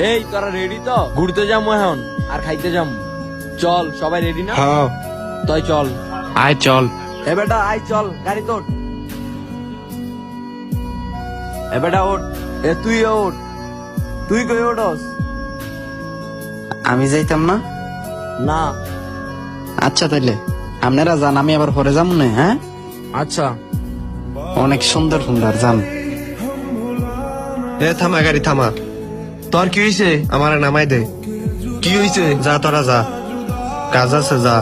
এই তোরা রেডি তো? ঘুরতে যাবো এখন আর খাইতে যাবো। চল সবাই রেডি না? হ্যাঁ তাই চল। আয় চল। এ বেটা আই চল, গাড়ি তোর। এ বেটা ওঠ। এ তুই ওঠ। তুই কই ওঠস? আমি যাইতাম না। না। আচ্ছা তাইলে আপনারা যান, আমি আবার পরে যাবো না। হ্যাঁ আচ্ছা। অনেক সুন্দর সুন্দর যান। এ থামা, গাড়ি থামা। তোর কি হয়েছে? আমার নামাই দে। কি হয়েছে? যা তোরা যা, কাজ আছে যা।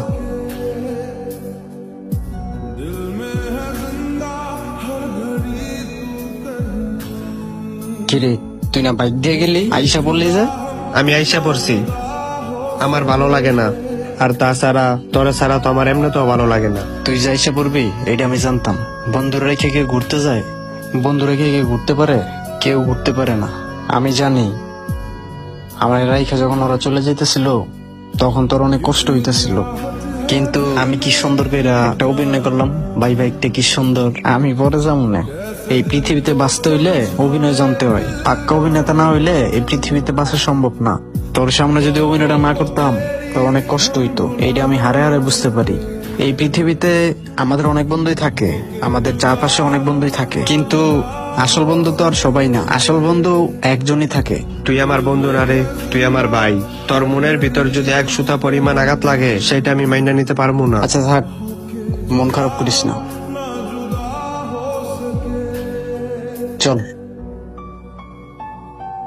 কিরে তুই না বাইক দিয়ে গেলি, আইসা বললি যে? আমি আইসা পড়ছি, আমার ভালো লাগে না। আর তাছাড়া তোরা ছাড়া তো আমার এমনিতেও ভালো লাগে না। তুই যে আইসা পড়বি এটা আমি জানতাম। বন্ধুরা রেখে কেউ ঘুরতে যায়? বন্ধু রেখে কেউ ঘুরতে পারে? কেউ ঘুরতে পারে না। আমি জানি আমার রাইখা যখন ওরা চলে যেতেছিল তখন তোর অনেক কষ্ট হইতেছিল, কিন্তু আমি কি সুন্দর করে একটা অভিনয় করলাম। ভাই বাইকটা কি সুন্দর। আমি পরে যাবো না। এই পৃথিবীতে বাঁচতে হইলে অভিনয় জানতে হয়। পাক্কা অভিনেতা না হইলে এই পৃথিবীতে বাঁচা সম্ভব না। তোর সামনে যদি অভিনয়টা না করতাম তো অনেক কষ্ট হইতো। এইটা আমি হারে হারে বুঝতে পারি। এই পৃথিবীতে আমাদের অনেক বন্ধুই থাকে, আমাদের চারপাশে অনেক বন্ধুই থাকে, কিন্তু আসল বন্ধু তো আর সবাই না। আসল বন্ধু একজনই থাকে। তুই আমার বন্ধু না রে, তুই আমার ভাই। তোর মনের ভিতর যদি এক সুতা পরিমাণ আঘাত লাগে সেটা আমি মাইনা নিতে পারবো না। আচ্ছা থাক, মন খারাপ করিস না, চল।